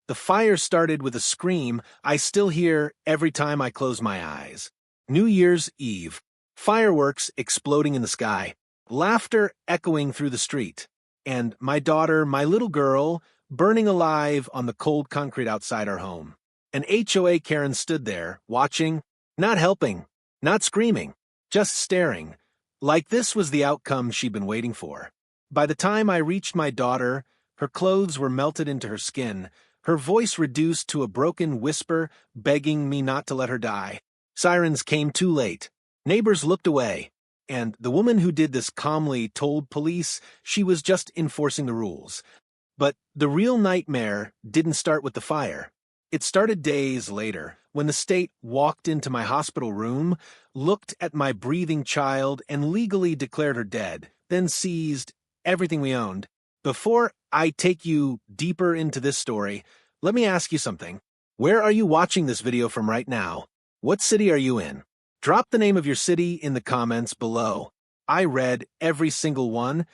The fire started with a scream I still hear every time I close my eyes. New Year's Eve. Fireworks exploding in the sky. Laughter echoing through the street. And my daughter, my little girl, burning alive on the cold concrete outside our home. An HOA Karen stood there, watching, not helping, not screaming, just staring, like this was the outcome she'd been waiting for. By the time I reached my daughter, her clothes were melted into her skin, her voice reduced to a broken whisper begging me not to let her die. Sirens came too late. Neighbors looked away, and the woman who did this calmly told police she was just enforcing the rules. But the real nightmare didn't start with the fire. It started days later, when the state walked into my hospital room, looked at my breathing child, and legally declared her dead, then seized everything we owned. Before I take you deeper into this story, let me ask you something. Where are you watching this video from right now? What city are you in? Drop the name of your city in the comments below. I read every single one,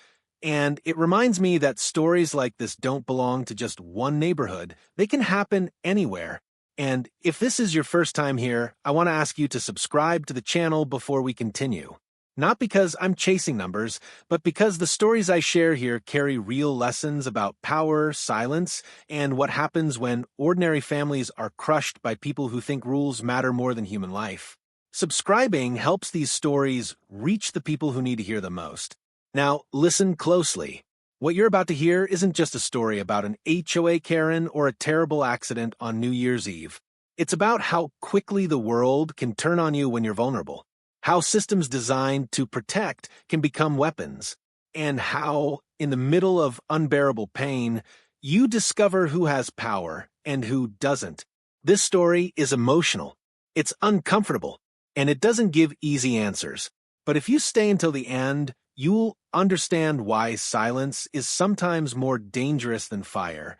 and it reminds me that stories like this don't belong to just one neighborhood. They can happen anywhere. And if this is your first time here, I want to ask you to subscribe to the channel before we continue. Not because I'm chasing numbers, but because the stories I share here carry real lessons about power, silence, and what happens when ordinary families are crushed by people who think rules matter more than human life. Subscribing helps these stories reach the people who need to hear them most. Now, listen closely. What you're about to hear isn't just a story about an HOA Karen or a terrible accident on New Year's Eve. It's about how quickly the world can turn on you when you're vulnerable, how systems designed to protect can become weapons, and how, in the middle of unbearable pain, you discover who has power and who doesn't. This story is emotional, it's uncomfortable, and it doesn't give easy answers. But if you stay until the end, you'll understand why silence is sometimes more dangerous than fire,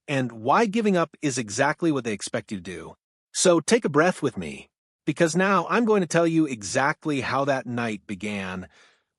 and why giving up is exactly what they expect you to do. So take a breath with me, because now I'm going to tell you exactly how that night began,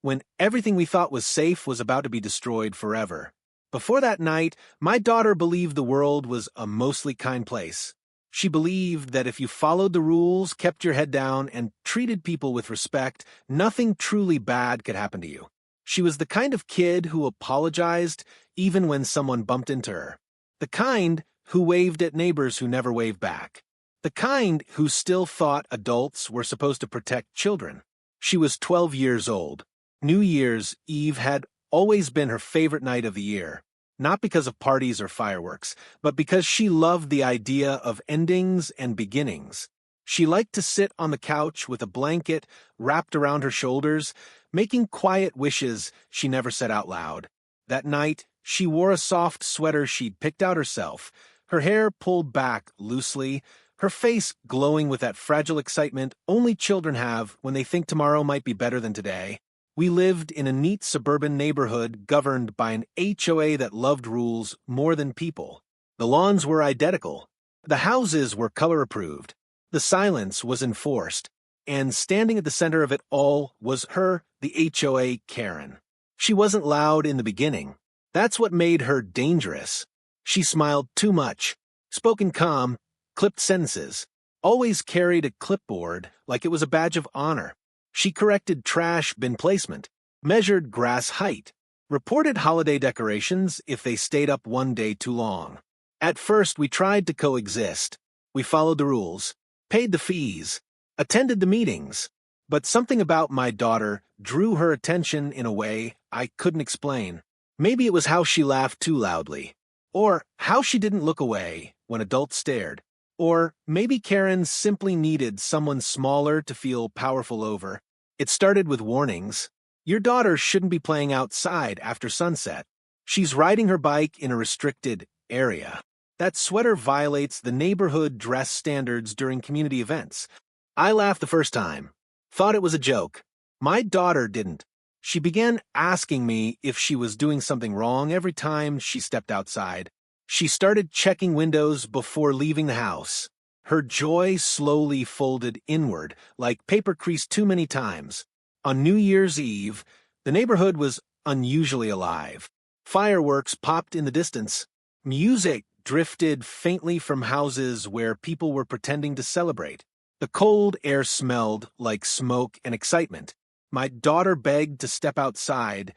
when everything we thought was safe was about to be destroyed forever. Before that night, my daughter believed the world was a mostly kind place. She believed that if you followed the rules, kept your head down, and treated people with respect, nothing truly bad could happen to you. She was the kind of kid who apologized even when someone bumped into her. The kind who waved at neighbors who never waved back. The kind who still thought adults were supposed to protect children. She was 12 years old. New Year's Eve had always been her favorite night of the year. Not because of parties or fireworks, but because she loved the idea of endings and beginnings. She liked to sit on the couch with a blanket wrapped around her shoulders, making quiet wishes she never said out loud. That night, she wore a soft sweater she'd picked out herself, her hair pulled back loosely, her face glowing with that fragile excitement only children have when they think tomorrow might be better than today. We lived in a neat suburban neighborhood governed by an HOA that loved rules more than people. The lawns were identical. The houses were color-approved. The silence was enforced. And standing at the center of it all was her, the HOA Karen. She wasn't loud in the beginning. That's what made her dangerous. She smiled too much, spoke in calm, clipped sentences, always carried a clipboard like it was a badge of honor. She corrected trash bin placement, measured grass height, reported holiday decorations if they stayed up one day too long. At first, we tried to coexist. We followed the rules, paid the fees, attended the meetings. But something about my daughter drew her attention in a way I couldn't explain. Maybe it was how she laughed too loudly, or how she didn't look away when adults stared. Or maybe Karen simply needed someone smaller to feel powerful over. It started with warnings. Your daughter shouldn't be playing outside after sunset. She's riding her bike in a restricted area. That sweater violates the neighborhood dress standards during community events. I laughed the first time. Thought it was a joke. My daughter didn't. She began asking me if she was doing something wrong every time she stepped outside. She started checking windows before leaving the house. Her joy slowly folded inward, like paper creased too many times. On New Year's Eve, the neighborhood was unusually alive. Fireworks popped in the distance. Music drifted faintly from houses where people were pretending to celebrate. The cold air smelled like smoke and excitement. My daughter begged to step outside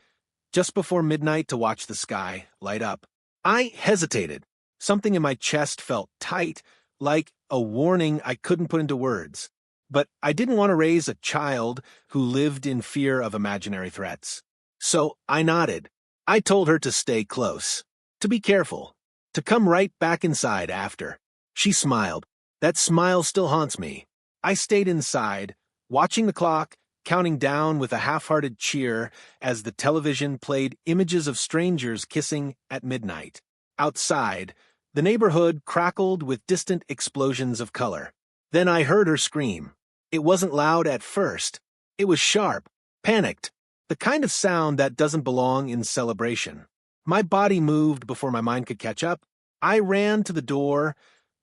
just before midnight to watch the sky light up. I hesitated. Something in my chest felt tight, like a warning I couldn't put into words. But I didn't want to raise a child who lived in fear of imaginary threats. So I nodded. I told her to stay close, to be careful, to come right back inside after. She smiled. That smile still haunts me. I stayed inside, watching the clock, counting down with a half-hearted cheer as the television played images of strangers kissing at midnight. Outside, the neighborhood crackled with distant explosions of color. Then I heard her scream. It wasn't loud at first. It was sharp, panicked, the kind of sound that doesn't belong in celebration. My body moved before my mind could catch up. I ran to the door,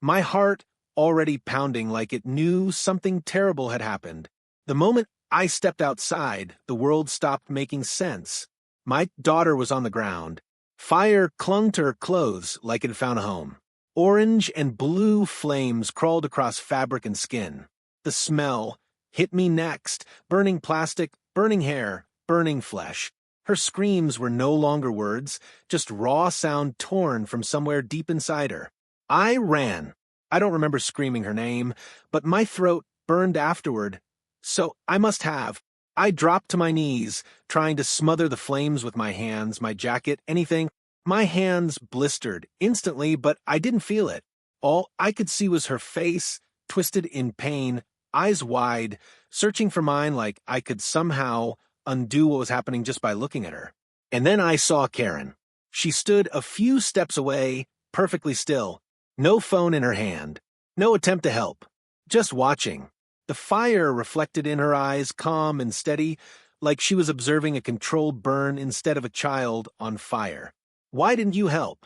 my heart already pounding like it knew something terrible had happened. The moment I stepped outside, the world stopped making sense. My daughter was on the ground. Fire clung to her clothes like it had found a home. Orange and blue flames crawled across fabric and skin. The smell hit me next, burning plastic, burning hair, burning flesh. Her screams were no longer words, just raw sound torn from somewhere deep inside her. I ran. I don't remember screaming her name, but my throat burned afterward. So I must have. I dropped to my knees, trying to smother the flames with my hands, my jacket, anything. My hands blistered instantly, but I didn't feel it. All I could see was her face, twisted in pain, eyes wide, searching for mine like I could somehow undo what was happening just by looking at her. And then I saw Karen. She stood a few steps away, perfectly still. No phone in her hand. No attempt to help. Just watching. The fire reflected in her eyes, calm and steady, like she was observing a controlled burn instead of a child on fire. Why didn't you help?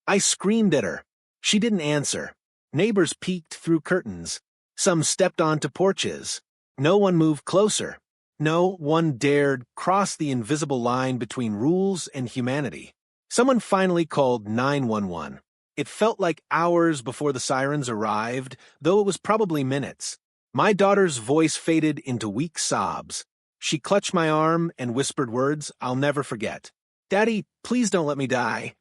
I screamed at her. She didn't answer. Neighbors peeked through curtains. Some stepped onto porches. No one moved closer. No one dared cross the invisible line between rules and humanity. Someone finally called 911. It felt like hours before the sirens arrived, though it was probably minutes. My daughter's voice faded into weak sobs. She clutched my arm and whispered words I'll never forget. "Daddy, please don't let me die."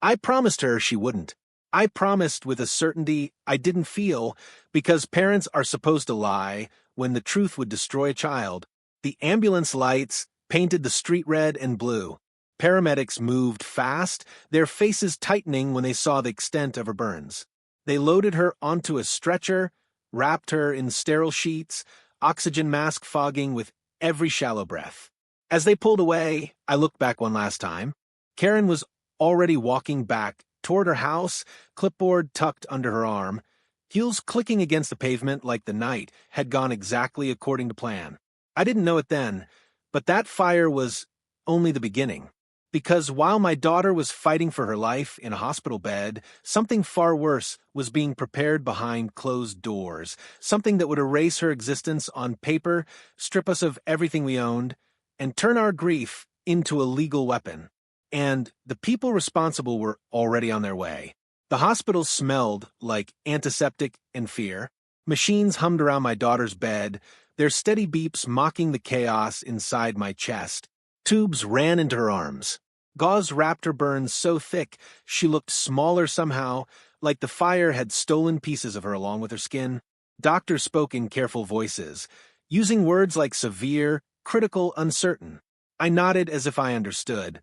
I promised her she wouldn't. I promised with a certainty I didn't feel, because parents are supposed to lie when the truth would destroy a child. The ambulance lights painted the street red and blue. Paramedics moved fast, their faces tightening when they saw the extent of her burns. They loaded her onto a stretcher, wrapped her in sterile sheets, oxygen mask fogging with every shallow breath. As they pulled away, I looked back one last time. Karen was already walking back toward her house, clipboard tucked under her arm, heels clicking against the pavement like the night had gone exactly according to plan. I didn't know it then, but that fire was only the beginning. Because while my daughter was fighting for her life in a hospital bed, something far worse was being prepared behind closed doors, something that would erase her existence on paper, strip us of everything we owned, and turn our grief into a legal weapon. And the people responsible were already on their way. The hospital smelled like antiseptic and fear. Machines hummed around my daughter's bed, their steady beeps mocking the chaos inside my chest. Tubes ran into her arms. Gauze wrapped her burns so thick she looked smaller somehow, like the fire had stolen pieces of her along with her skin. Doctors spoke in careful voices, using words like severe, critical, uncertain. I nodded as if I understood,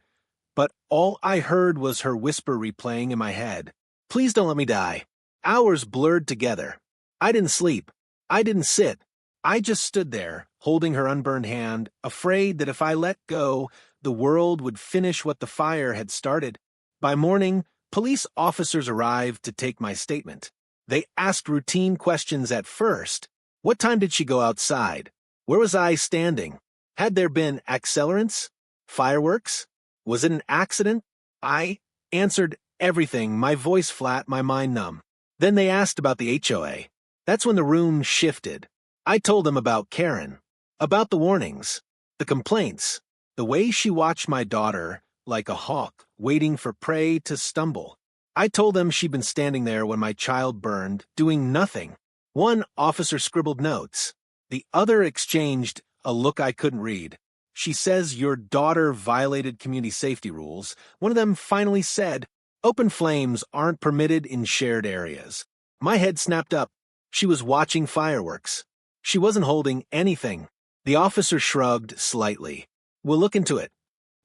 but all I heard was her whisper replaying in my head. "Please don't let me die." Hours blurred together. I didn't sleep. I didn't sit. I just stood there, holding her unburned hand, afraid that if I let go, the world would finish what the fire had started. By morning, police officers arrived to take my statement. They asked routine questions at first. What time did she go outside? Where was I standing? Had there been accelerants? Fireworks? Was it an accident? I answered everything, my voice flat, my mind numb. Then they asked about the HOA. That's when the room shifted. I told them about Karen, about the warnings, the complaints, the way she watched my daughter like a hawk waiting for prey to stumble. I told them she'd been standing there when my child burned, doing nothing. One officer scribbled notes. The other exchanged a look I couldn't read. She says your daughter violated community safety rules. One of them finally said, open flames aren't permitted in shared areas. My head snapped up. She was watching fireworks. She wasn't holding anything. The officer shrugged slightly. We'll look into it.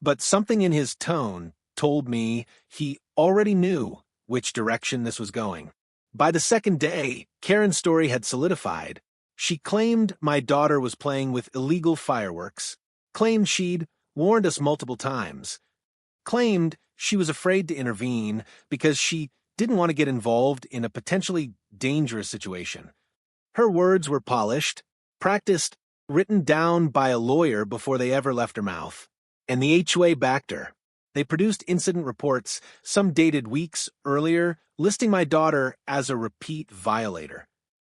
But something in his tone told me he already knew which direction this was going. By the second day, Karen's story had solidified. She claimed my daughter was playing with illegal fireworks, claimed she'd warned us multiple times, claimed she was afraid to intervene because she didn't want to get involved in a potentially dangerous situation. Her words were polished, practiced, written down by a lawyer before they ever left her mouth. And the HOA backed her. They produced incident reports, some dated weeks earlier, listing my daughter as a repeat violator.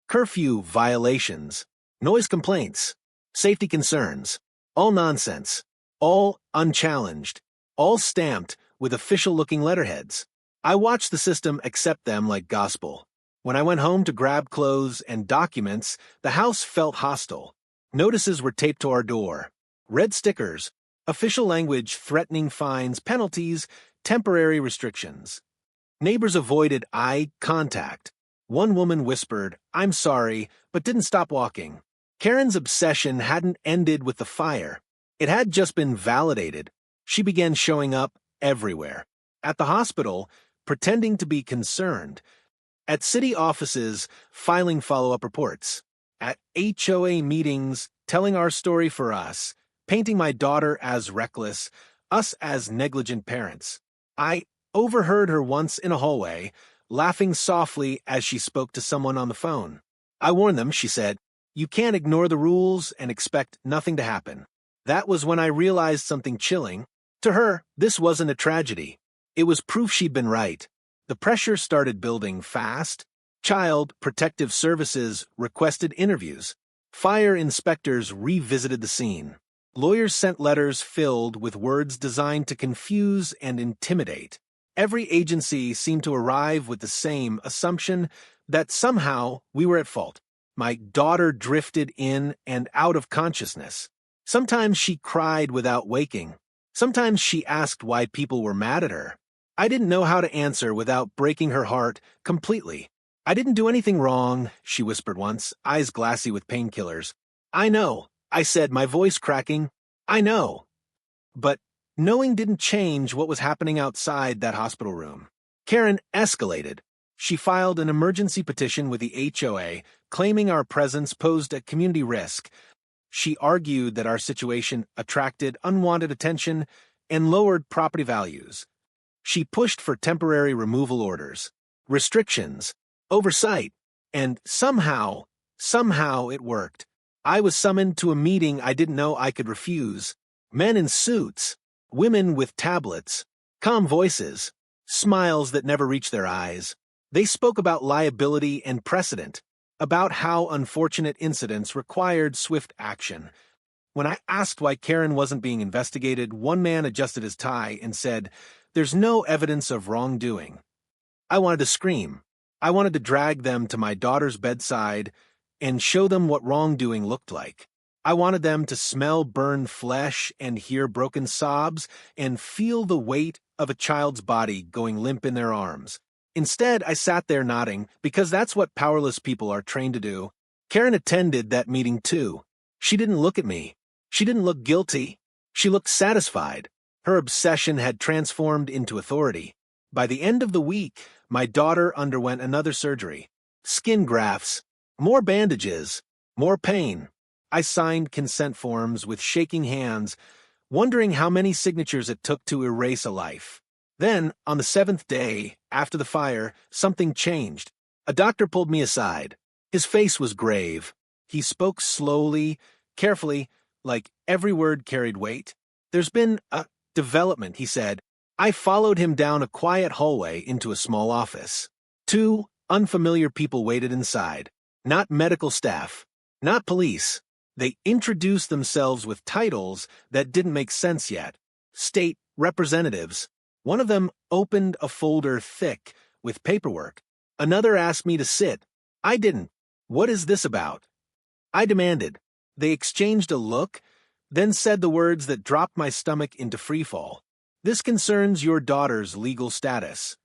Curfew violations, noise complaints, safety concerns, all nonsense, all unchallenged, all stamped with official-looking letterheads. I watched the system accept them like gospel. When I went home to grab clothes and documents, the house felt hostile. Notices were taped to our door. Red stickers, official language threatening fines, penalties, temporary restrictions. Neighbors avoided eye contact. One woman whispered, "I'm sorry," but didn't stop walking. Karen's obsession hadn't ended with the fire. It had just been validated. She began showing up everywhere. At the hospital, pretending to be concerned. At city offices, filing follow-up reports. At HOA meetings, telling our story for us, painting my daughter as reckless, us as negligent parents. I overheard her once in a hallway, laughing softly as she spoke to someone on the phone. I warned them, she said, you can't ignore the rules and expect nothing to happen. That was when I realized something chilling. To her, this wasn't a tragedy. It was proof she'd been right. The pressure started building fast. Child Protective Services requested interviews. Fire inspectors revisited the scene. Lawyers sent letters filled with words designed to confuse and intimidate. Every agency seemed to arrive with the same assumption that somehow we were at fault. My daughter drifted in and out of consciousness. Sometimes she cried without waking. Sometimes she asked why people were mad at her. I didn't know how to answer without breaking her heart completely. I didn't do anything wrong, she whispered once, eyes glassy with painkillers. I know, I said, my voice cracking. I know. But knowing didn't change what was happening outside that hospital room. Karen escalated. She filed an emergency petition with the HOA, claiming our presence posed a community risk. She argued that our situation attracted unwanted attention and lowered property values. She pushed for temporary removal orders, restrictions, oversight, and somehow it worked. I was summoned to a meeting I didn't know I could refuse. Men in suits, women with tablets, calm voices, smiles that never reached their eyes. They spoke about liability and precedent, about how unfortunate incidents required swift action. When I asked why Karen wasn't being investigated, one man adjusted his tie and said, "There's no evidence of wrongdoing." I wanted to scream. I wanted to drag them to my daughter's bedside and show them what wrongdoing looked like. I wanted them to smell burned flesh and hear broken sobs and feel the weight of a child's body going limp in their arms. Instead, I sat there nodding because that's what powerless people are trained to do. Karen attended that meeting too. She didn't look at me. She didn't look guilty. She looked satisfied. Her obsession had transformed into authority. By the end of the week, my daughter underwent another surgery. Skin grafts, more bandages, more pain. I signed consent forms with shaking hands, wondering how many signatures it took to erase a life. Then, on the 7th day, after the fire, something changed. A doctor pulled me aside. His face was grave. He spoke slowly, carefully, like every word carried weight. There's been a development, he said. I followed him down a quiet hallway into a small office. 2 unfamiliar people waited inside. Not medical staff, not police. They introduced themselves with titles that didn't make sense yet. State representatives. One of them opened a folder thick, with paperwork. Another asked me to sit. I didn't. What is this about? I demanded. They exchanged a look, then said the words that dropped my stomach into freefall. This concerns your daughter's legal status.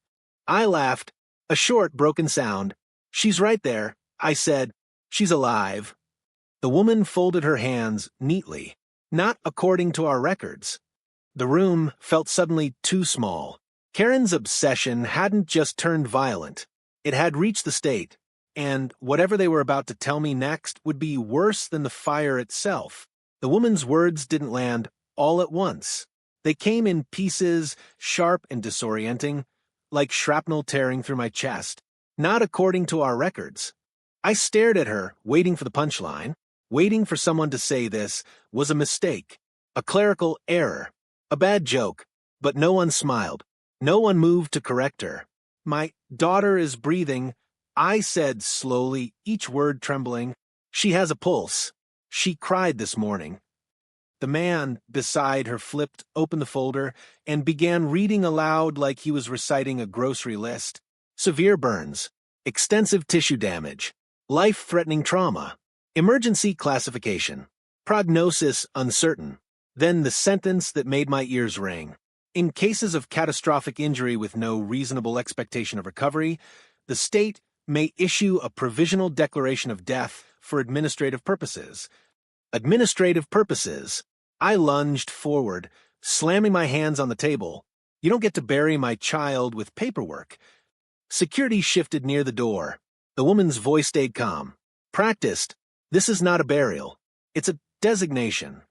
I laughed, a short, broken sound. She's right there, I said. She's alive. The woman folded her hands neatly, not according to our records. The room felt suddenly too small. Karen's obsession hadn't just turned violent. It had reached the state, and whatever they were about to tell me next would be worse than the fire itself. The woman's words didn't land all at once. They came in pieces, sharp and disorienting, like shrapnel tearing through my chest. Not according to our records. I stared at her, waiting for the punchline. Waiting for someone to say this was a mistake, a clerical error, a bad joke, but no one smiled. No one moved to correct her. My daughter is breathing, I said slowly, each word trembling. She has a pulse. She cried this morning. The man beside her flipped open the folder and began reading aloud like he was reciting a grocery list. Severe burns, extensive tissue damage, life-threatening trauma, emergency classification, prognosis uncertain. Then the sentence that made my ears ring. In cases of catastrophic injury with no reasonable expectation of recovery, the state may issue a provisional declaration of death for administrative purposes. Administrative purposes. I lunged forward, slamming my hands on the table. You don't get to bury my child with paperwork. Security shifted near the door. The woman's voice stayed calm. Practiced. This is not a burial. It's a designation.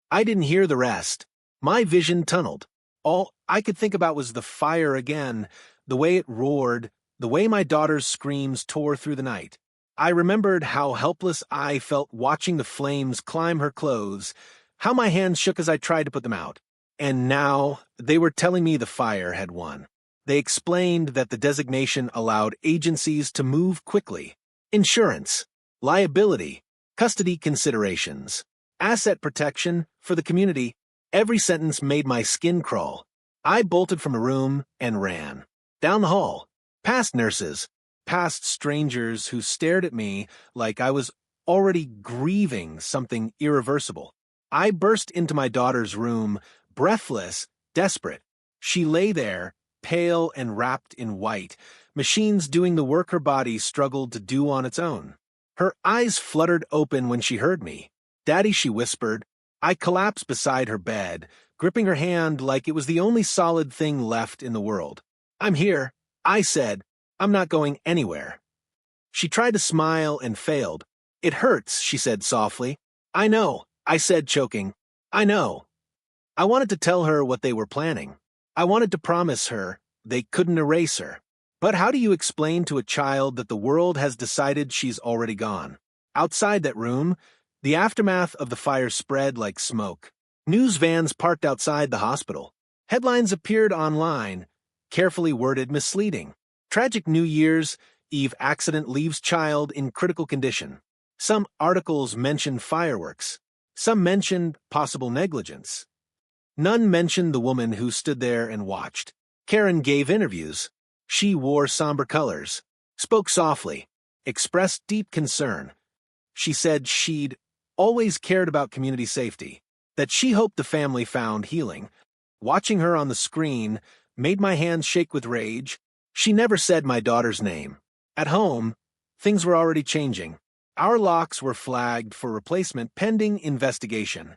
I didn't hear the rest. My vision tunneled. All I could think about was the fire again, the way it roared, the way my daughter's screams tore through the night. I remembered how helpless I felt watching the flames climb her clothes, how my hands shook as I tried to put them out. And now they were telling me the fire had won. They explained that the designation allowed agencies to move quickly. Insurance, liability, custody considerations, asset protection for the community. Every sentence made my skin crawl. I bolted from the room and ran. Down the hall, past nurses, past strangers who stared at me like I was already grieving something irreversible. I burst into my daughter's room, breathless, desperate. She lay there, pale and wrapped in white, machines doing the work her body struggled to do on its own. Her eyes fluttered open when she heard me. "Daddy," she whispered. I collapsed beside her bed, gripping her hand like it was the only solid thing left in the world. "I'm here," I said. "I'm not going anywhere." She tried to smile and failed. "It hurts," she said softly. "I know," I said, choking. "I know." I wanted to tell her what they were planning. I wanted to promise her they couldn't erase her. But how do you explain to a child that the world has decided she's already gone? Outside that room, the aftermath of the fire spread like smoke. News vans parked outside the hospital. Headlines appeared online, carefully worded misleading. Tragic New Year's Eve accident leaves child in critical condition. Some articles mentioned fireworks. Some mentioned possible negligence. None mentioned the woman who stood there and watched. Karen gave interviews. She wore somber colors, spoke softly, expressed deep concern. She said she'd always cared about community safety, that she hoped the family found healing. Watching her on the screen made my hands shake with rage. She never said my daughter's name. At home, things were already changing. Our locks were flagged for replacement pending investigation.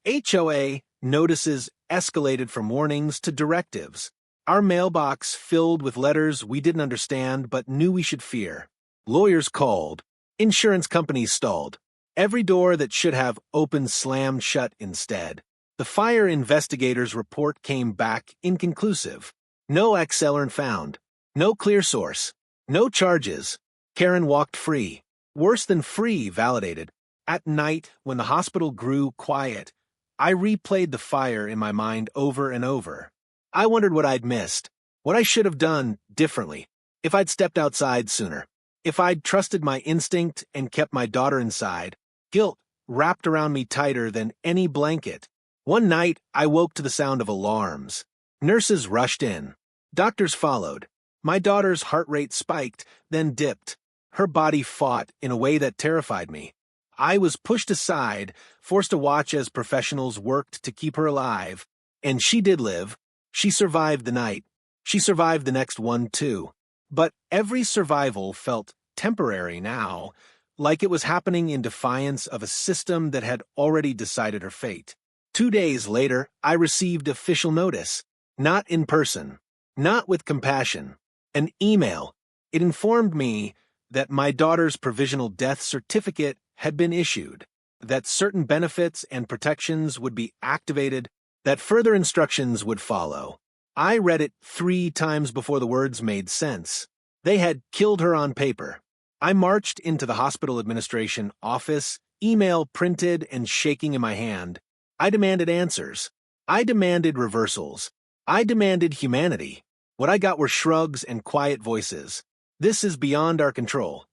HOA notices escalated from warnings to directives. Our mailbox filled with letters we didn't understand but knew we should fear. Lawyers called. Insurance companies stalled. Every door that should have opened slammed shut instead. The fire investigators' report came back inconclusive. No accelerant found. No clear source. No charges. Karen walked free. Worse than free, validated. At night, when the hospital grew quiet, I replayed the fire in my mind over and over. I wondered what I'd missed, what I should have done differently, if I'd stepped outside sooner, if I'd trusted my instinct and kept my daughter inside. Guilt wrapped around me tighter than any blanket. One night, I woke to the sound of alarms. Nurses rushed in. Doctors followed. My daughter's heart rate spiked, then dipped. Her body fought in a way that terrified me. I was pushed aside, forced to watch as professionals worked to keep her alive. And she did live. She survived the night. She survived the next one, too. But every survival felt temporary now, like it was happening in defiance of a system that had already decided her fate. 2 days later, I received official notice. Not in person. Not with compassion. An email. It informed me that my daughter's provisional death certificate had been issued, that certain benefits and protections would be activated, that further instructions would follow. I read it 3 times before the words made sense. They had killed her on paper. I marched into the hospital administration office, email printed and shaking in my hand. I demanded answers. I demanded reversals. I demanded humanity. What I got were shrugs and quiet voices. This is beyond our control.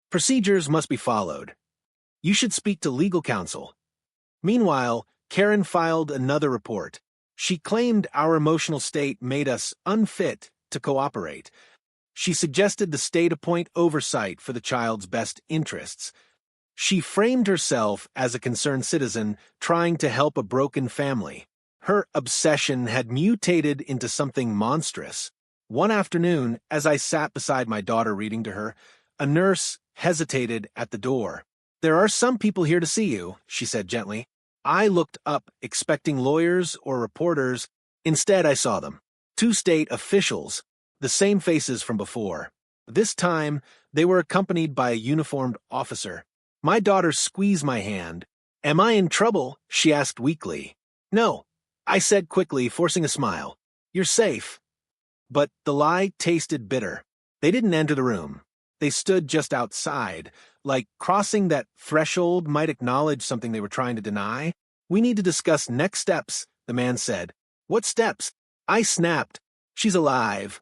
Procedures must be followed. You should speak to legal counsel. Meanwhile, Karen filed another report. She claimed our emotional state made us unfit to cooperate. She suggested the state appoint oversight for the child's best interests. She framed herself as a concerned citizen trying to help a broken family. Her obsession had mutated into something monstrous. One afternoon, as I sat beside my daughter reading to her, a nurse hesitated at the door. "There are some people here to see you," she said gently. I looked up, expecting lawyers or reporters. Instead, I saw them. 2 state officials, the same faces from before. This time, they were accompanied by a uniformed officer. My daughter squeezed my hand. "Am I in trouble?" she asked weakly. "No," I said quickly, forcing a smile. "You're safe." But the lie tasted bitter. They didn't enter the room. They stood just outside, like crossing that threshold might acknowledge something they were trying to deny. "We need to discuss next steps," the man said. "What steps?" I snapped. "She's alive."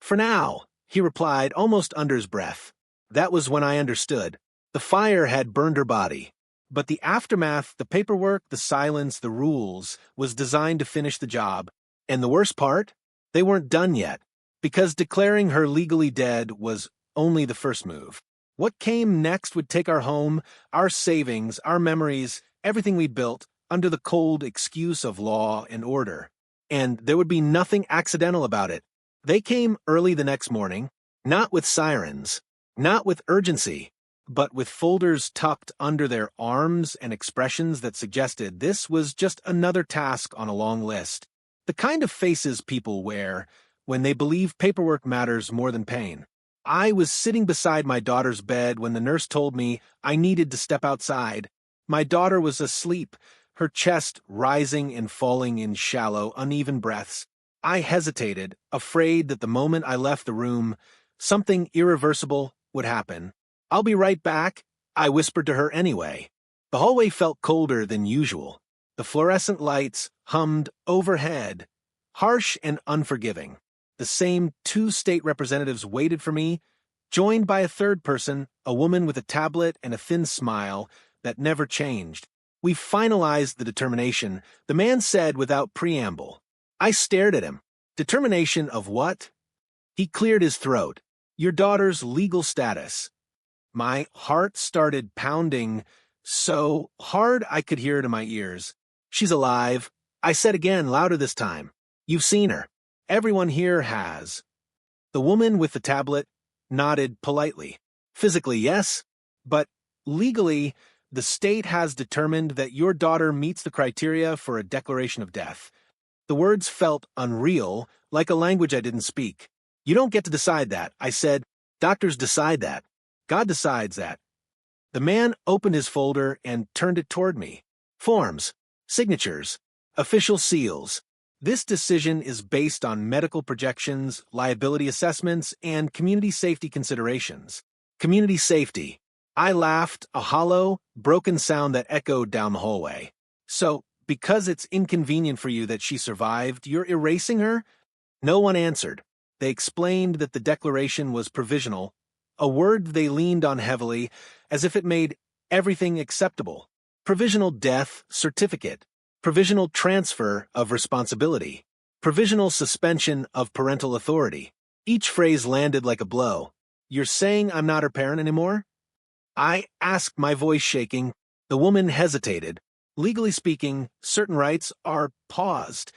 "For now," he replied almost under his breath. That was when I understood. The fire had burned her body. But the aftermath, the paperwork, the silence, the rules, was designed to finish the job. And the worst part? They weren't done yet, because declaring her legally dead was only the first move. What came next would take our home, our savings, our memories, everything we built, under the cold excuse of law and order. And there would be nothing accidental about it. They came early the next morning, not with sirens, not with urgency, but with folders tucked under their arms and expressions that suggested this was just another task on a long list. The kind of faces people wear when they believe paperwork matters more than pain. I was sitting beside my daughter's bed when the nurse told me I needed to step outside. My daughter was asleep, her chest rising and falling in shallow, uneven breaths. I hesitated, afraid that the moment I left the room, something irreversible would happen. "I'll be right back," I whispered to her anyway. The hallway felt colder than usual. The fluorescent lights hummed overhead, harsh and unforgiving. The same 2 state representatives waited for me, joined by a third person, a woman with a tablet and a thin smile that never changed. "We finalized the determination," the man said without preamble. I stared at him. "Determination of what?" He cleared his throat. "Your daughter's legal status." My heart started pounding so hard I could hear it in my ears. "She's alive," I said again, louder this time. "You've seen her. Everyone here has." The woman with the tablet nodded politely. "Physically, yes, but legally, the state has determined that your daughter meets the criteria for a declaration of death." The words felt unreal, like a language I didn't speak. "You don't get to decide that," I said. "Doctors decide that. God decides that." The man opened his folder and turned it toward me. "Forms, signatures, official seals. This decision is based on medical projections, liability assessments, and community safety considerations." Community safety. I laughed, a hollow, broken sound that echoed down the hallway. "So, because it's inconvenient for you that she survived, you're erasing her?" No one answered. They explained that the declaration was provisional, a word they leaned on heavily, as if it made everything acceptable. Provisional death certificate. Provisional transfer of responsibility. Provisional suspension of parental authority. Each phrase landed like a blow. You're saying I'm not her parent anymore? I asked, my voice shaking. The woman hesitated. Legally speaking, certain rights are paused.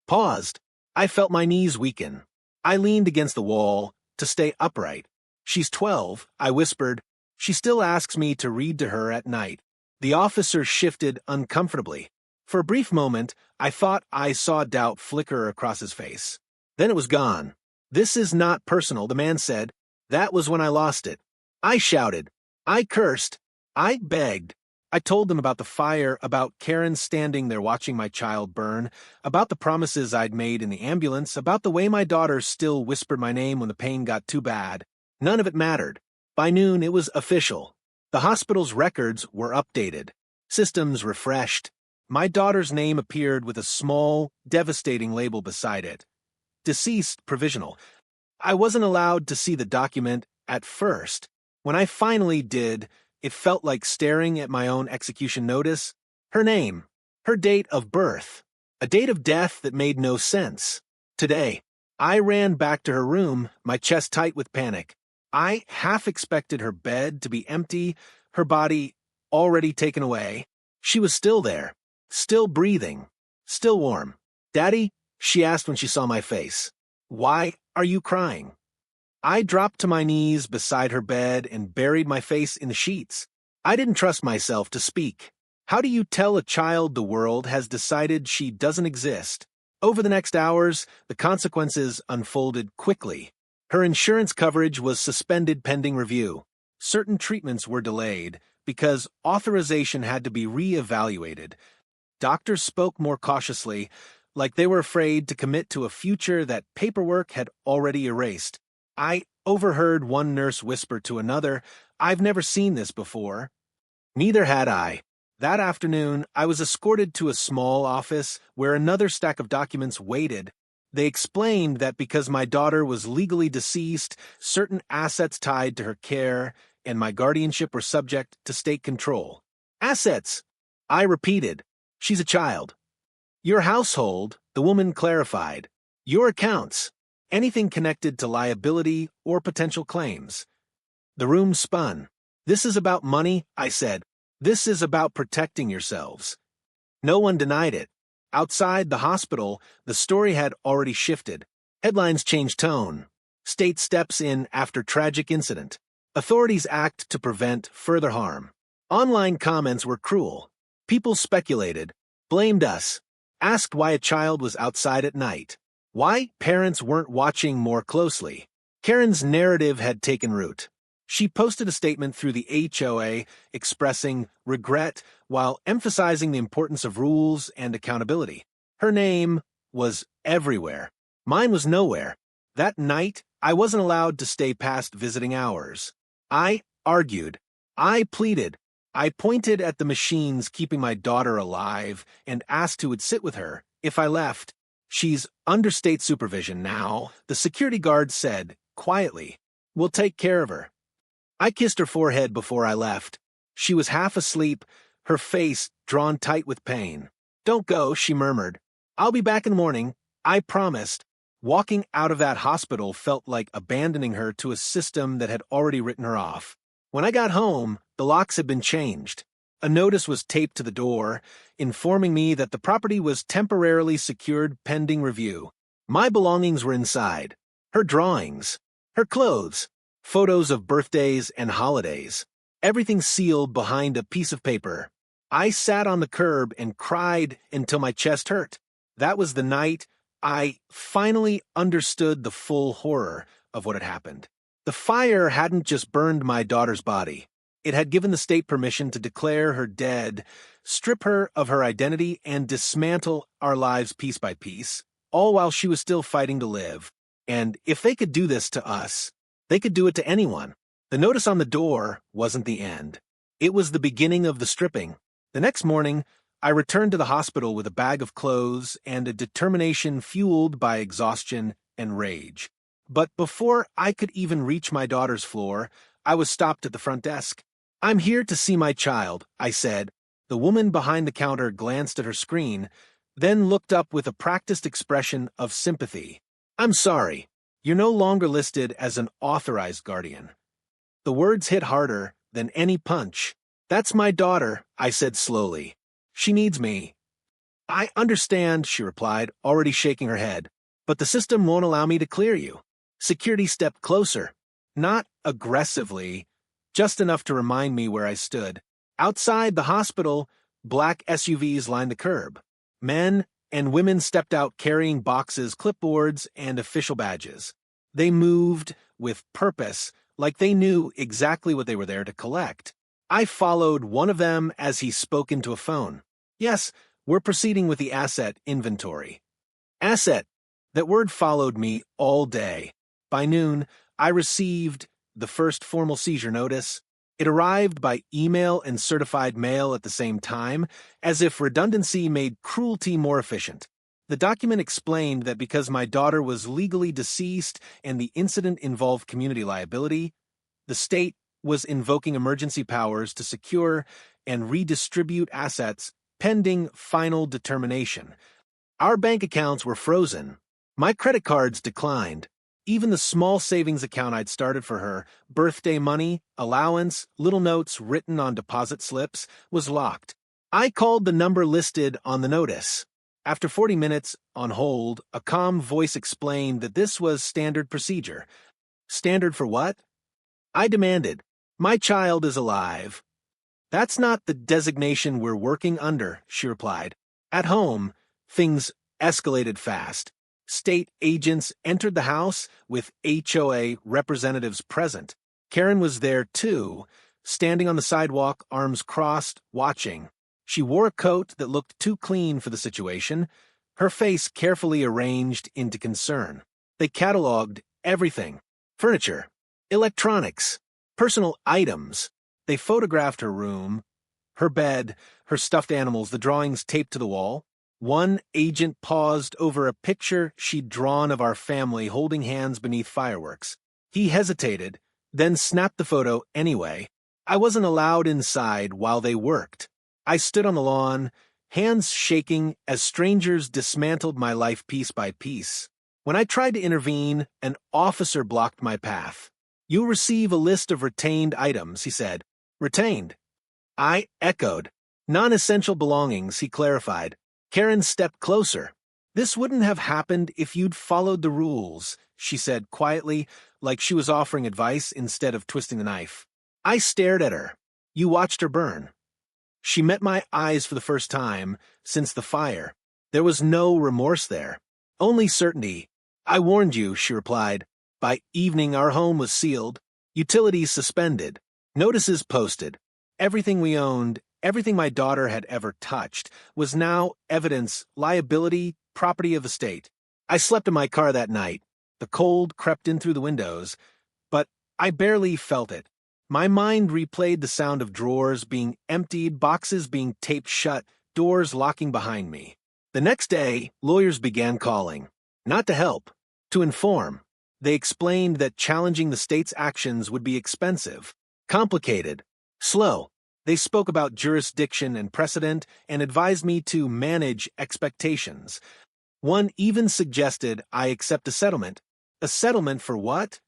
Paused. I felt my knees weaken. I leaned against the wall to stay upright. She's 12, I whispered. She still asks me to read to her at night. The officer shifted uncomfortably. For a brief moment, I thought I saw doubt flicker across his face. Then it was gone. This is not personal, the man said. That was when I lost it. I shouted. I cursed. I begged. I told them about the fire, about Karen standing there watching my child burn, about the promises I'd made in the ambulance, about the way my daughter still whispered my name when the pain got too bad. None of it mattered. By noon, it was official. The hospital's records were updated. Systems refreshed. My daughter's name appeared with a small, devastating label beside it. Deceased provisional. I wasn't allowed to see the document at first. When I finally did, it felt like staring at my own execution notice. Her name, her date of birth, a date of death that made no sense. Today, I ran back to her room, my chest tight with panic. I half expected her bed to be empty, her body already taken away. She was still there, still breathing, still warm. Daddy, she asked when she saw my face. Why are you crying? I dropped to my knees beside her bed and buried my face in the sheets. I didn't trust myself to speak. How do you tell a child the world has decided she doesn't exist? Over the next hours, the consequences unfolded quickly. Her insurance coverage was suspended pending review. Certain treatments were delayed because authorization had to be re-evaluated. Doctors spoke more cautiously, like they were afraid to commit to a future that paperwork had already erased. I overheard one nurse whisper to another, I've never seen this before. Neither had I. That afternoon, I was escorted to a small office where another stack of documents waited. They explained that because my daughter was legally deceased, certain assets tied to her care and my guardianship were subject to state control. Assets! I repeated. She's a child. Your household, the woman clarified. Your accounts. Anything connected to liability or potential claims. The room spun. This is about money, I said. This is about protecting yourselves. No one denied it. Outside the hospital, the story had already shifted. Headlines changed tone. State steps in after tragic incident. Authorities act to prevent further harm. Online comments were cruel. People speculated, blamed us, asked why a child was outside at night. Why parents weren't watching more closely. Karen's narrative had taken root. She posted a statement through the HOA expressing regret while emphasizing the importance of rules and accountability. Her name was everywhere. Mine was nowhere. That night, I wasn't allowed to stay past visiting hours. I argued. I pleaded. I pointed at the machines keeping my daughter alive and asked who would sit with her if I left. She's under state supervision now, the security guard said, quietly. We'll take care of her. I kissed her forehead before I left. She was half asleep, her face drawn tight with pain. Don't go, she murmured. I'll be back in the morning, I promised. Walking out of that hospital felt like abandoning her to a system that had already written her off. When I got home, the locks had been changed. A notice was taped to the door, informing me that the property was temporarily secured pending review. My belongings were inside. Her drawings, her clothes, photos of birthdays and holidays. Everything sealed behind a piece of paper. I sat on the curb and cried until my chest hurt. That was the night I finally understood the full horror of what had happened. The fire hadn't just burned my daughter's body. It had given the state permission to declare her dead, strip her of her identity, and dismantle our lives piece by piece, all while she was still fighting to live. And if they could do this to us, they could do it to anyone. The notice on the door wasn't the end. It was the beginning of the stripping. The next morning, I returned to the hospital with a bag of clothes and a determination fueled by exhaustion and rage. But before I could even reach my daughter's floor, I was stopped at the front desk. I'm here to see my child, I said. The woman behind the counter glanced at her screen, then looked up with a practiced expression of sympathy. I'm sorry. You're no longer listed as an authorized guardian. The words hit harder than any punch. That's my daughter, I said slowly. She needs me. I understand, she replied, already shaking her head, but the system won't allow me to clear you. Security stepped closer. Not aggressively, just enough to remind me where I stood. Outside the hospital, black SUVs lined the curb. Men and women stepped out carrying boxes, clipboards, and official badges. They moved with purpose, like they knew exactly what they were there to collect. I followed one of them as he spoke into a phone. Yes, we're proceeding with the asset inventory. Asset. That word followed me all day. By noon, I received the first formal seizure notice. It arrived by email and certified mail at the same time, as if redundancy made cruelty more efficient. The document explained that because my daughter was legally deceased and the incident involved community liability, the state was invoking emergency powers to secure and redistribute assets pending final determination. Our bank accounts were frozen. My credit cards declined. Even the small savings account I'd started for her, birthday money, allowance, little notes written on deposit slips, was locked. I called the number listed on the notice. After 40 minutes on hold, a calm voice explained that this was standard procedure. Standard for what? I demanded. My child is alive. That's not the designation we're working under, she replied. At home, things escalated fast. State agents entered the house with HOA representatives present. Karen was there too, standing on the sidewalk, arms crossed, watching. She wore a coat that looked too clean for the situation, her face carefully arranged into concern. They cataloged everything: furniture, electronics, personal items. They photographed her room, her bed, her stuffed animals, the drawings taped to the wall. One agent paused over a picture she'd drawn of our family holding hands beneath fireworks. He hesitated, then snapped the photo anyway. I wasn't allowed inside while they worked. I stood on the lawn, hands shaking as strangers dismantled my life piece by piece. When I tried to intervene, an officer blocked my path. "You'll receive a list of retained items," he said. "Retained?" I echoed. "Non-essential belongings," he clarified. Karen stepped closer. "This wouldn't have happened if you'd followed the rules," she said quietly, like she was offering advice instead of twisting the knife. I stared at her. "You watched her burn." She met my eyes for the first time since the fire. There was no remorse there, only certainty. "I warned you," she replied. By evening, our home was sealed, utilities suspended, notices posted. Everything we owned, everything my daughter had ever touched, was now evidence, liability, property of the state. I slept in my car that night. The cold crept in through the windows, but I barely felt it. My mind replayed the sound of drawers being emptied, boxes being taped shut, doors locking behind me. The next day, lawyers began calling. Not to help, to inform. They explained that challenging the state's actions would be expensive, complicated, slow. They spoke about jurisdiction and precedent and advised me to manage expectations. One even suggested I accept a settlement. A settlement for what?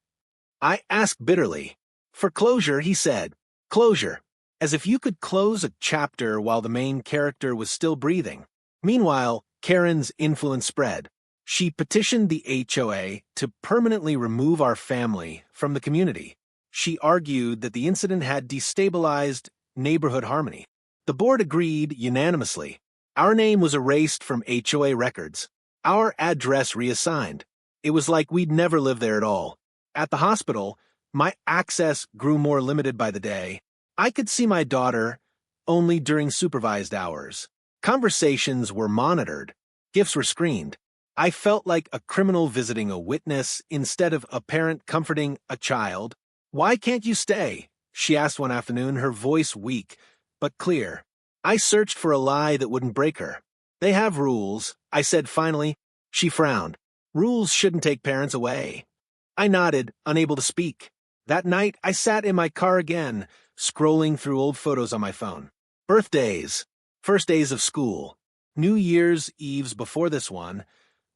I asked bitterly. For closure, he said. Closure. As if you could close a chapter while the main character was still breathing. Meanwhile, Karen's influence spread. She petitioned the HOA to permanently remove our family from the community. She argued that the incident had destabilized neighborhood harmony. The board agreed unanimously. Our name was erased from HOA records. Our address reassigned. It was like we'd never lived there at all. At the hospital, my access grew more limited by the day. I could see my daughter only during supervised hours. Conversations were monitored. Gifts were screened. I felt like a criminal visiting a witness instead of a parent comforting a child. "Why can't you stay?" she asked one afternoon, her voice weak, but clear. I searched for a lie that wouldn't break her. "They have rules," I said finally. She frowned. "Rules shouldn't take parents away." I nodded, unable to speak. That night, I sat in my car again, scrolling through old photos on my phone. Birthdays, first days of school, New Year's Eves before this one,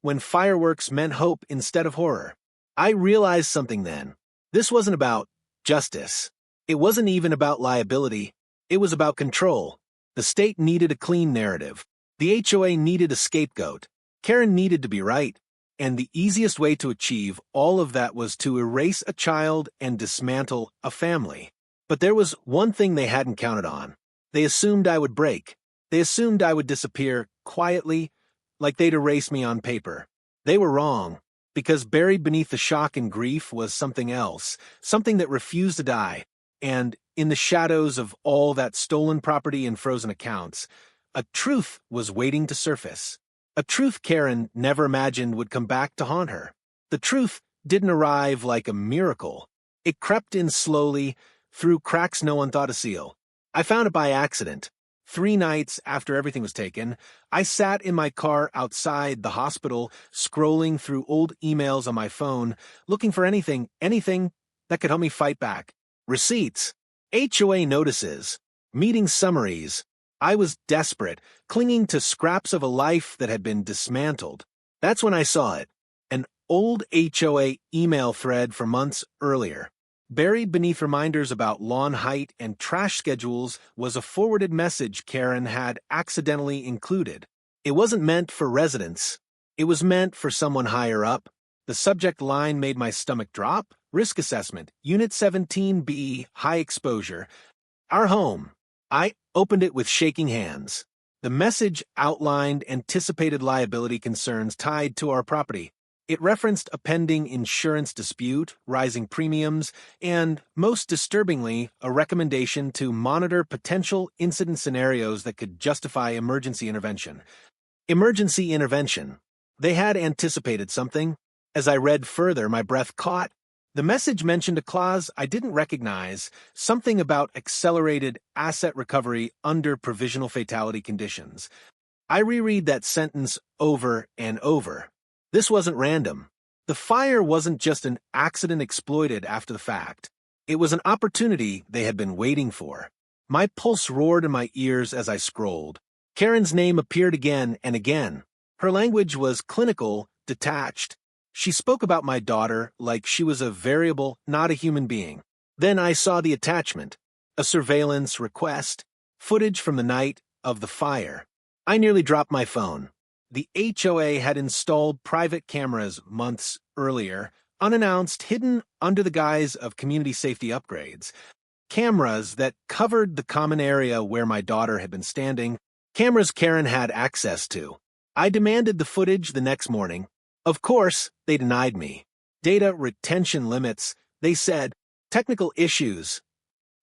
when fireworks meant hope instead of horror. I realized something then. This wasn't about justice. It wasn't even about liability. It was about control. The state needed a clean narrative. The HOA needed a scapegoat. Karen needed to be right. And the easiest way to achieve all of that was to erase a child and dismantle a family. But there was one thing they hadn't counted on. They assumed I would break. They assumed I would disappear quietly, like they'd erase me on paper. They were wrong, because buried beneath the shock and grief was something else, something that refused to die. And in the shadows of all that stolen property and frozen accounts, a truth was waiting to surface. A truth Karen never imagined would come back to haunt her. The truth didn't arrive like a miracle. It crept in slowly, through cracks no one thought to seal. I found it by accident. 3 nights after everything was taken, I sat in my car outside the hospital, scrolling through old emails on my phone, looking for anything that could help me fight back. Receipts, HOA notices, meeting summaries. I was desperate, clinging to scraps of a life that had been dismantled. That's when I saw it. An old HOA email thread from months earlier. Buried beneath reminders about lawn height and trash schedules was a forwarded message Karen had accidentally included. It wasn't meant for residents. It was meant for someone higher up. The subject line made my stomach drop. Risk assessment, Unit 17B, high exposure. Our home. I opened it with shaking hands. The message outlined anticipated liability concerns tied to our property. It referenced a pending insurance dispute, rising premiums, and, most disturbingly, a recommendation to monitor potential incident scenarios that could justify emergency intervention. Emergency intervention. They had anticipated something. As I read further, my breath caught. The message mentioned a clause I didn't recognize, something about accelerated asset recovery under provisional fatality conditions. I reread that sentence over and over. This wasn't random. The fire wasn't just an accident exploited after the fact. It was an opportunity they had been waiting for. My pulse roared in my ears as I scrolled. Karen's name appeared again and again. Her language was clinical, detached. She spoke about my daughter like she was a variable, not a human being. Then I saw the attachment, a surveillance request, footage from the night of the fire. I nearly dropped my phone. The HOA had installed private cameras months earlier, unannounced, hidden under the guise of community safety upgrades. Cameras that covered the common area where my daughter had been standing, cameras Karen had access to. I demanded the footage the next morning. Of course, they denied me. Data retention limits, they said, technical issues.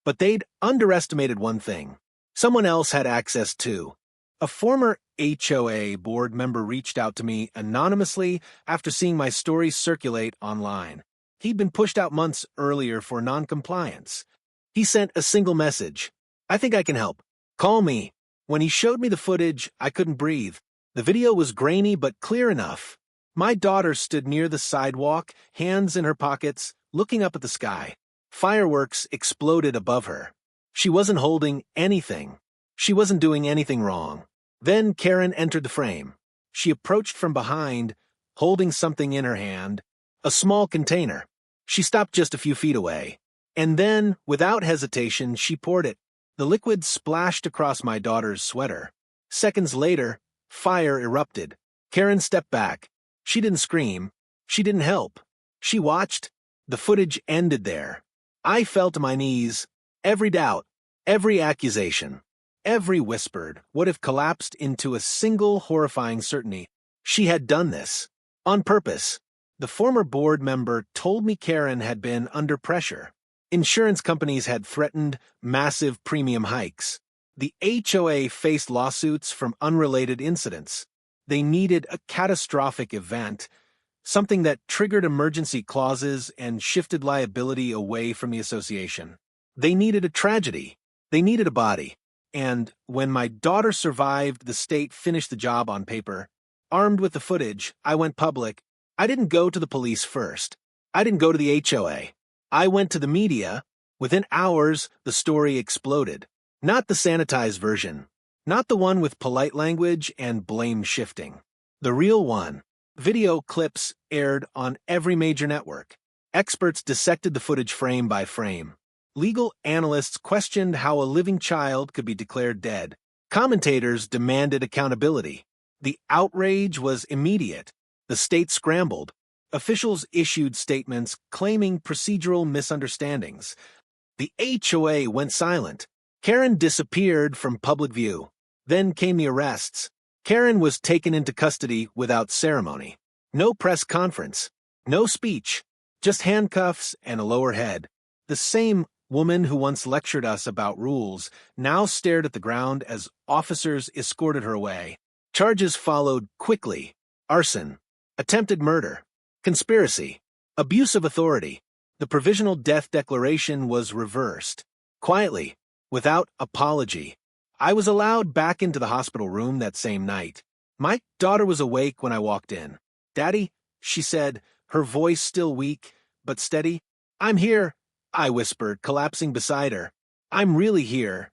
But they'd underestimated one thing. Someone else had access too. A former HOA board member reached out to me anonymously after seeing my story circulate online. He'd been pushed out months earlier for noncompliance. He sent a single message. I think I can help. Call me. When he showed me the footage, I couldn't breathe. The video was grainy but clear enough. My daughter stood near the sidewalk, hands in her pockets, looking up at the sky. Fireworks exploded above her. She wasn't holding anything. She wasn't doing anything wrong. Then Karen entered the frame. She approached from behind, holding something in her hand, a small container. She stopped just a few feet away. And then, without hesitation, she poured it. The liquid splashed across my daughter's sweater. Seconds later, fire erupted. Karen stepped back. She didn't scream. She didn't help. She watched. The footage ended there. I fell to my knees. Every doubt, every accusation, every whispered would have collapsed into a single horrifying certainty. She had done this. On purpose. The former board member told me Karen had been under pressure. Insurance companies had threatened massive premium hikes. The HOA faced lawsuits from unrelated incidents. They needed a catastrophic event, something that triggered emergency clauses and shifted liability away from the association. They needed a tragedy. They needed a body. And when my daughter survived, the state finished the job on paper. Armed with the footage, I went public. I didn't go to the police first. I didn't go to the HOA. I went to the media. Within hours, the story exploded. Not the sanitized version. Not the one with polite language and blame shifting. The real one. Video clips aired on every major network. Experts dissected the footage frame by frame. Legal analysts questioned how a living child could be declared dead. Commentators demanded accountability. The outrage was immediate. The state scrambled. Officials issued statements claiming procedural misunderstandings. The HOA went silent. Karen disappeared from public view. Then came the arrests. Karen was taken into custody without ceremony. No press conference. No speech. Just handcuffs and a lower head. The same woman who once lectured us about rules now stared at the ground as officers escorted her away. Charges followed quickly: arson, attempted murder, conspiracy, abuse of authority. The provisional death declaration was reversed. Quietly, without apology, I was allowed back into the hospital room that same night. My daughter was awake when I walked in. "Daddy," she said, her voice still weak but steady. "I'm here," I whispered, collapsing beside her. "I'm really here."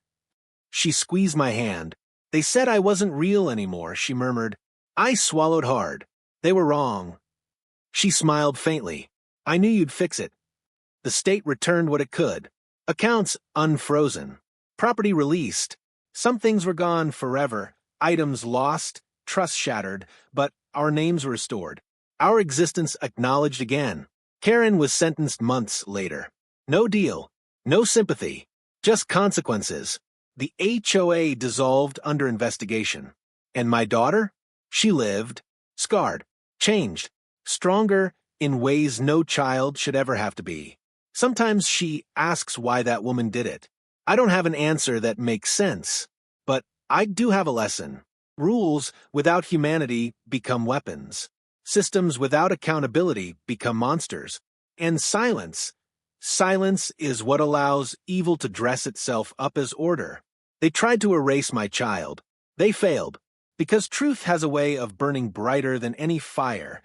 She squeezed my hand. "They said I wasn't real anymore," she murmured. I swallowed hard. They were wrong. She smiled faintly. "I knew you'd fix it." The state returned what it could. Accounts unfrozen. Property released. Some things were gone forever. Items lost, trust shattered, but our names restored. Our existence acknowledged again. Karen was sentenced months later. No deal. No sympathy. Just consequences. The HOA dissolved under investigation. And my daughter? She lived. Scarred. Changed. Stronger in ways no child should ever have to be. Sometimes she asks why that woman did it. I don't have an answer that makes sense, but I do have a lesson. Rules without humanity become weapons. Systems without accountability become monsters. And silence is what allows evil to dress itself up as order. They tried to erase my child. They failed, because truth has a way of burning brighter than any fire.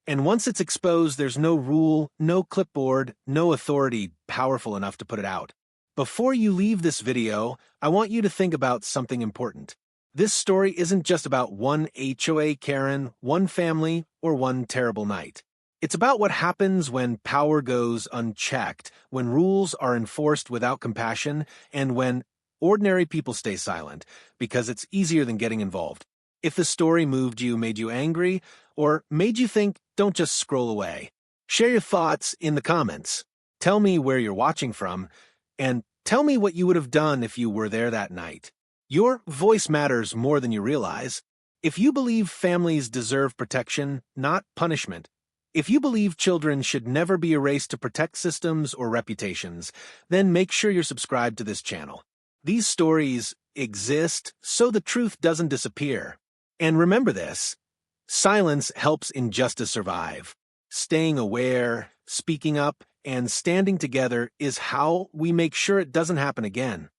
And once it's exposed, there's no rule, no clipboard, no authority powerful enough to put it out. Before you leave this video, I want you to think about something important. This story isn't just about one HOA Karen, one family, or one terrible night. It's about what happens when power goes unchecked, when rules are enforced without compassion, and when ordinary people stay silent, because it's easier than getting involved. If the story moved you, made you angry, or made you think, don't just scroll away. Share your thoughts in the comments. Tell me where you're watching from, and tell me what you would have done if you were there that night. Your voice matters more than you realize. If you believe families deserve protection, not punishment, if you believe children should never be erased to protect systems or reputations, then make sure you're subscribed to this channel. These stories exist so the truth doesn't disappear. And remember this: silence helps injustice survive. Staying aware, speaking up, and standing together is how we make sure it doesn't happen again.